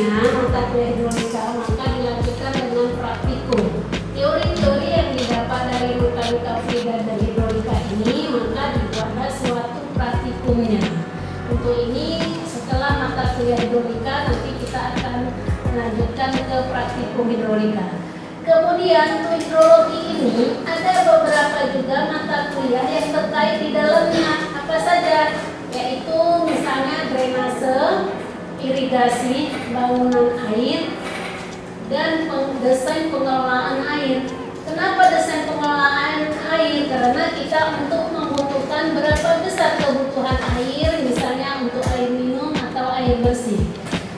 khususnya mata kuliah hidrolika, maka dilanjutkan dengan praktikum. Teori-teori yang didapat dari Luka Frida dan hidrolika ini maka dibuatlah suatu praktikumnya. Untuk ini setelah mata kuliah hidrolika nanti kita akan melanjutkan ke praktikum hidrolika. Kemudian untuk hidrologi ini ada beberapa juga mata kuliah yang terkait di dalamnya. Apa saja? Yaitu misalnya drainase, irigasi, bangunan air, dan desain pengelolaan air. Kenapa desain pengelolaan air? Karena kita untuk membutuhkan berapa besar kebutuhan air, misalnya untuk air minum atau air bersih.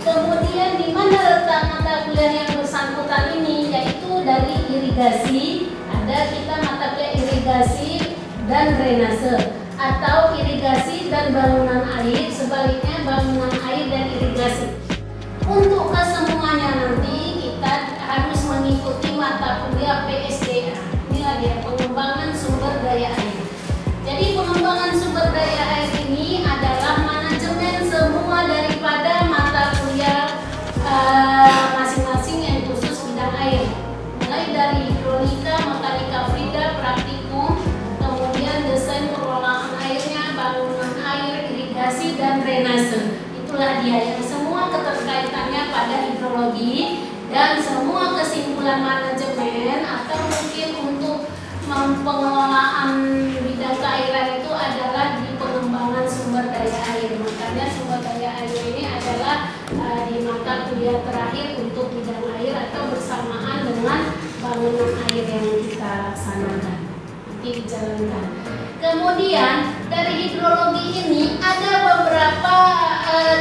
Kemudian di mana letak mata kuliah yang bersangkutan ini? Yaitu dari irigasi, ada kita mata kuliah irigasi dan drainase, atau irigasi dan bangunan air, sebaliknya bangunan air dan irigasi. Untuk kesemuanya nanti kita harus mengikuti mata kuliah PSDA. Inilah dia, pengembangan sumber daya air. Jadi pengembangan sumber daya air ini adalah manajemen semua daripada mata kuliah masing-masing yang khusus bidang air. Mulai dari hidrolika, mekanika Frida, praktikum, kemudian desain pengelolaan airnya, bangunan air, irigasi, dan drainase. Itulah dia yang semua keterkaitannya pada hidrologi, dan semua kesimpulan manajemen atau mungkin untuk pengelolaan bidang keairan itu adalah di pengembangan sumber daya air. Makanya sumber daya air ini adalah di mata kuliah terakhir untuk bidang air atau bersamaan dengan bangunan air yang kita laksanakan, nanti dijalankan. Kemudian dari hidrologi ini ada beberapa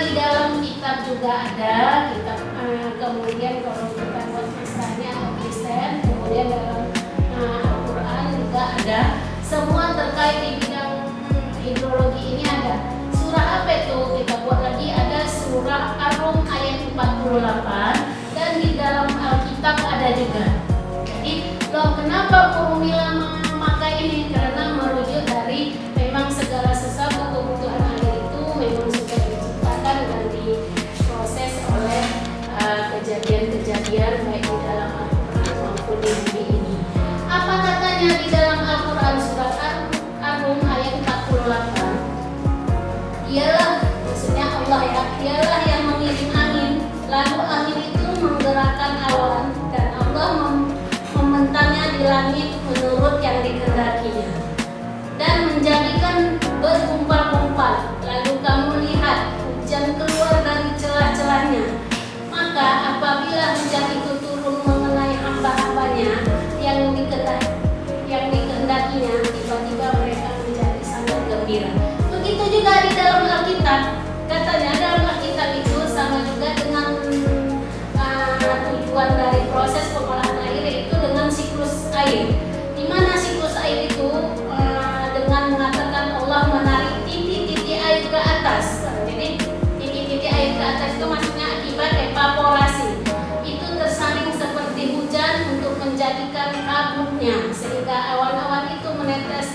di dalam kitab juga ada kitab, kemudian kalau kita buat misalnya Al-Qur'an, kemudian dalam Al-Quran juga ada. Semua terkait di bidang hidrologi ini ada. Surah apa itu? Kita buat lagi, ada surah Ar-Rum ayat 48, dan di dalam Alkitab ada juga. Jadi kenapa Purumila memakai ini? Karena merujuk dari memang segala sesuatu kebutuhan air itu memang sudah diciptakan dan diproses oleh kejadian-kejadian baik di dalam Al-Quran maupun di bumi ini. Apa katanya di dalam Al-Quran surat Ar-Rum ayat 48? Dialah, maksudnya Allah ya, dialah yang mengirim angin, lalu angin itu menggerakkan awan, dan Allah membentangnya di langit menurut yang dikehendakinya, dan menjadikan bergumpal-gumpal, lalu kamu lihat hujan keluar dari celah-celahnya. Maka apabila hujan itu turun mengenai hamba-hambanya yang dikehendakinya, tiba-tiba mereka menjadi sangat gembira. Begitu juga di dalam Alkitab, katanya dalam Alkitab itu sama juga dengan tujuan dari proses pengolahan air, yaitu dengan siklus air. Di mana siklus air itu dengan mengatakan Allah menarik titik-titik air ke atas. Jadi titik-titik air ke atas itu maksudnya akibat evaporasi. Itu tersaring seperti hujan untuk menjadikan kabutnya, sehingga awan-awan itu menetes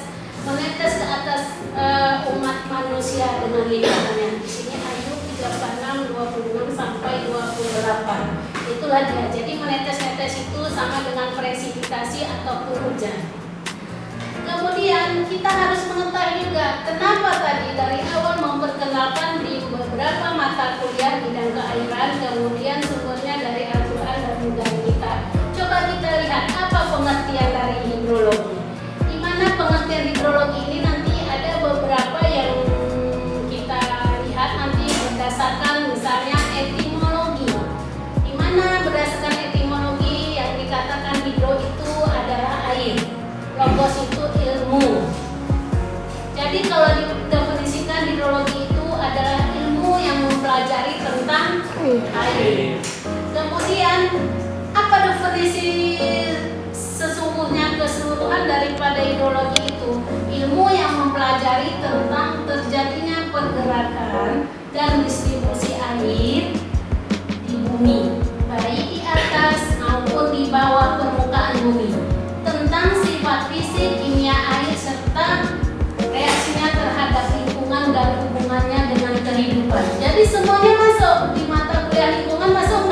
ke atas umat manusia dengan limpahannya. Di sini Ayub 36, 26 sampai 28. Itulah dia. Jadi menetes-netes itu sama dengan presipitasi ataupun hujan. Kemudian kita harus mengetahui juga kenapa tadi dari awal memperkenalkan di beberapa mata kuliah bidang keairan, kemudian sumbernya dari Al-Quran dan juga kitab. Coba kita lihat apa pengertian dari hidrologi. Di mana pengertian hidrologi ini nanti ada beberapa yang kita lihat nanti berdasarkan misalnya etimologi. Di mana berdasarkan etimologi yang dikatakan hidro itu adalah air, logos itu ilmu. Jadi kalau didefinisikan hidrologi itu adalah ilmu yang mempelajari tentang air. Kemudian apa definisi sesungguhnya keseluruhan daripada hidrologi itu? Ilmu yang mempelajari tentang terjadinya pergerakan dan distribusi air di bumi, baik di atas maupun di bawah permukaan bumi, tentang sifat fisik, kimia air, serta reaksinya terhadap lingkungan dan hubungannya dengan kehidupan. Jadi semuanya masuk di mata kuliah lingkungan, masuk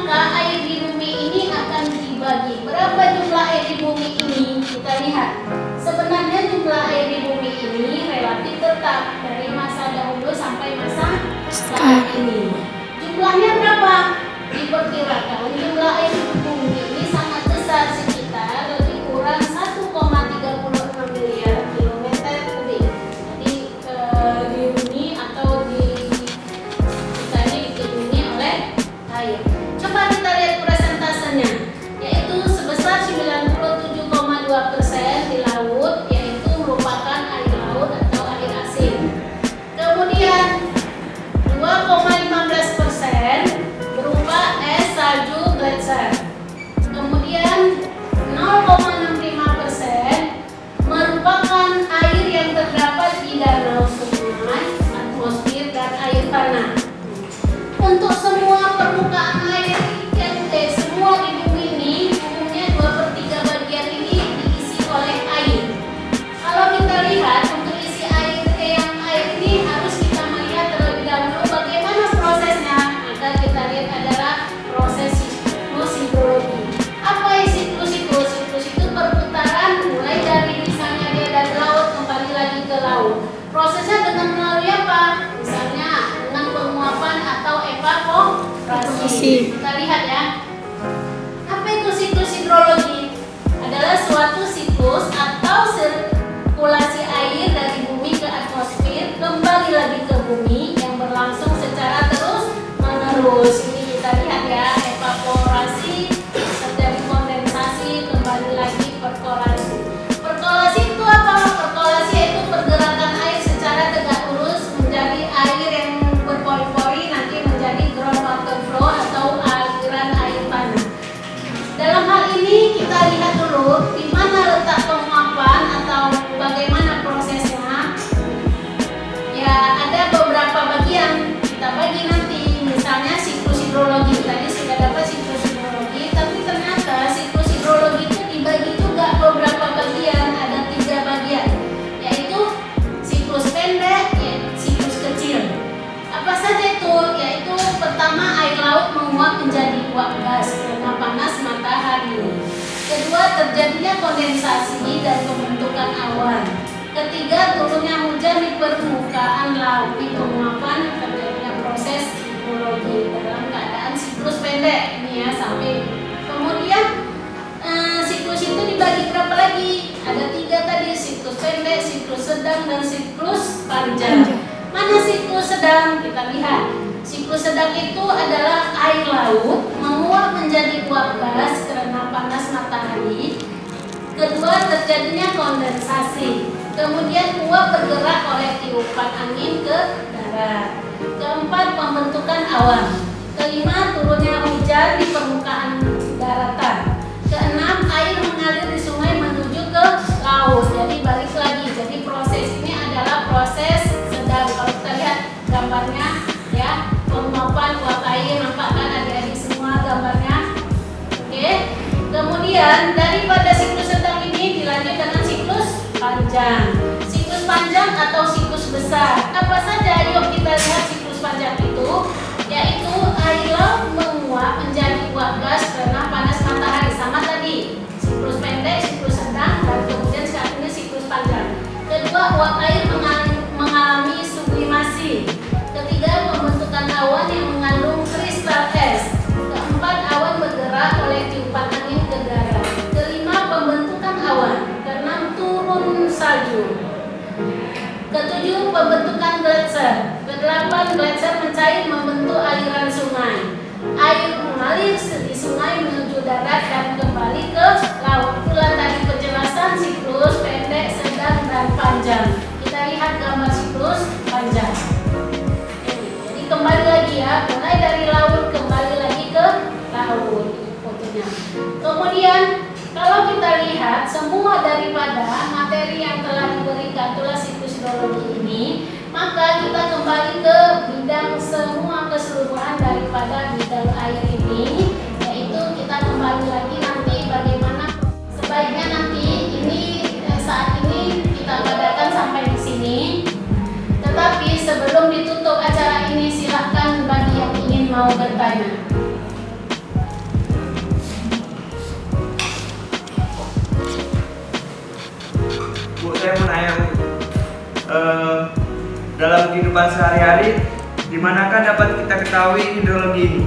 maka air di bumi ini akan dibagi. Berapa jumlah air di bumi ini? Kita lihat. Sebenarnya jumlah air di bumi ini relatif tetap dari masa dahulu sampai masa sekarang ini. Jumlahnya berapa? Diperkirakan jumlah air di bumi ini sangat besar, sekitar lebih kurang 1,36 miliar kilometer kubik. Jadi di bumi atau kita ini dikelilingi oleh air. Coba kita lihat persentasenya, yaitu sebesar 97,2% di laut, yaitu merupakan air laut atau air asin. Kemudian 2,15% berupa es, salju, gletser. Kemudian 0,65% merupakan air yang terdapat di danau, sungai, atmosfer, dan air tanah. Untuk semua permukaan air, semua di bumi ini, umumnya 2/3 bagian ini diisi oleh air. Kalau kita lihat untuk isi air ini harus kita melihat terlebih dahulu bagaimana prosesnya. Maka kita lihat adalah proses siklus hidrologi. Apa siklus itu? Siklus itu perputaran mulai dari misalnya dia dari laut kembali lagi ke laut. Prosesnya dengan melalui apa? Misalnya dengan penguapan atau evaporasi. Kita lihat ya. Apa itu siklus hidrologi? Adalah suatu siklus atau sirkulasi air dari bumi ke atmosfer kembali lagi ke bumi yang berlangsung secara terus menerus. Ini kita lihat ya, evaporasi terjadi kondensasi kembali lagi perkolasi. Perkolasi itu apa? Perkolasi itu pergerakan air secara tegak lurus menjadi air yang berpori-pori nanti menjadi groundwater flow atau aliran air tanah. Dalam hal ini kita lihat dulu di mana letak penguapan atau bagaimana prosesnya. Ya, ada beberapa bagian kita bagi nanti. Misalnya siklus hidrologi, tadi sudah dapat siklus hidrologi, tapi ternyata siklus hidrologi itu dibagi juga beberapa bagian. Ada 3 bagian, yaitu siklus pendek, siklus kecil. Apa saja itu? Yaitu pertama, air laut menguap menjadi uap gas karena panas matahari. Kedua, terjadinya kondensasi dan pembentukan awan. Ketiga, turunnya hujan di permukaan laut. Di penguapan terjadinya proses hidrologi dalam keadaan siklus pendek ini ya, sampai kemudian siklus itu dibagi berapa lagi? Ada 3 tadi, siklus pendek, siklus sedang, dan siklus panjang. Mana siklus sedang? Kita lihat. Siklus sedang itu adalah air laut menguap menjadi uap gas karena panas matahari. Kedua, terjadinya kondensasi. Kemudian uap bergerak oleh tiupan angin ke darat. Keempat, pembentukan awan. Kelima, turunnya hujan di permukaan daratan. Keenam, air mengalir di sungai menuju ke laut. Jadi balik lagi. Jadi proses ini adalah proses sedang. Kalau kita lihat gambarnya ya, penguapan uap air, nampak kan adik-adik semua gambarnya. Oke. Kemudian daripada siklus sedang ini dilanjut dengan siklus panjang. Siklus panjang atau siklus besar. Apa saja? Yuk kita lihat siklus panjang itu, yaitu air laut menguap menjadi uap gas karena panas matahari. Sama tadi, siklus pendek, siklus sedang, dan kemudian saat ini siklus panjang. Kedua, uap air mengalami sublimasi. Ketiga, pembentukan awan yang mengandung kristal es. Keempat, awan bergerak oleh tiupan angin ke darat. Kelima, pembentukan awan. Keenam, turun salju. Ketujuh, pembentukan gletser. Kedelapan, gletser mencair membentuk aliran sungai. Air mengalir di sungai menuju darat dan kembali ke laut. Itulah tadi penjelasan siklus pendek, sedang, dan panjang. Kita lihat gambar siklus panjang. Jadi kembali lagi ya, mulai dari laut kembali lagi ke laut. Fotonya. Kemudian kalau kita lihat semua daripada materi yang telah diberikan, itulah siklus hidrologi ini, maka kita kembali ke bidang semua keseluruhan daripada bidang air ini, yaitu kita kembali lagi nanti bagaimana sebaiknya nanti ini saat ini kita padakan sampai di sini. Tetapi sebelum ditutup acara ini, silahkan bagi yang ingin mau bertanya. dalam kehidupan sehari-hari, di manakah dapat kita ketahui hidrologi ini?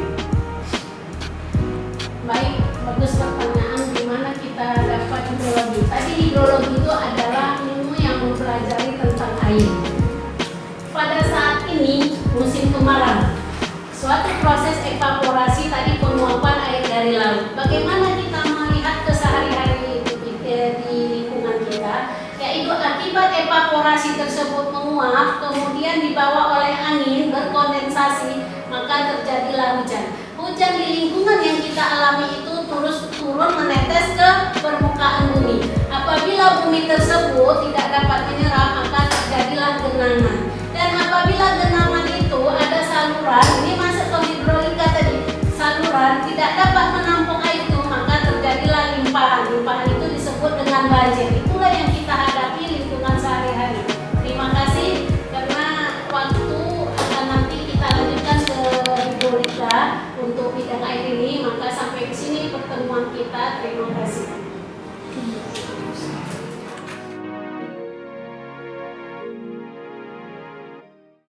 Baik, bagus pertanyaan, di mana kita dapat hidrologi. Tadi hidrologi itu adalah ilmu yang mempelajari tentang air. Pada saat ini musim kemarau, suatu proses evaporasi tadi penguapan air dari laut. Bagaimana kita melihat kesehari-hari di lingkungan kita, yaitu akibat evaporasi tersebut menguap, kemudian dibawa oleh angin berkondensasi, maka terjadilah hujan. Hujan di lingkungan yang kita alami itu terus turun menetes ke permukaan bumi. Apabila bumi tersebut tidak dapat menyerap, maka terjadilah genangan. Dan apabila genangan itu ada saluran, ini masuk ke hidrolika tadi, saluran tidak dapat menampung air itu, maka terjadilah limpahan. Limpahan itu disebut dengan banjir. Itulah yang kita hadapi lingkungan sehari-hari. Terima kasih, karena waktu akan nanti kita lanjutkan ke hidrolika untuk bidang air ini, maka sampai di sini pertemuan kita. Terima kasih.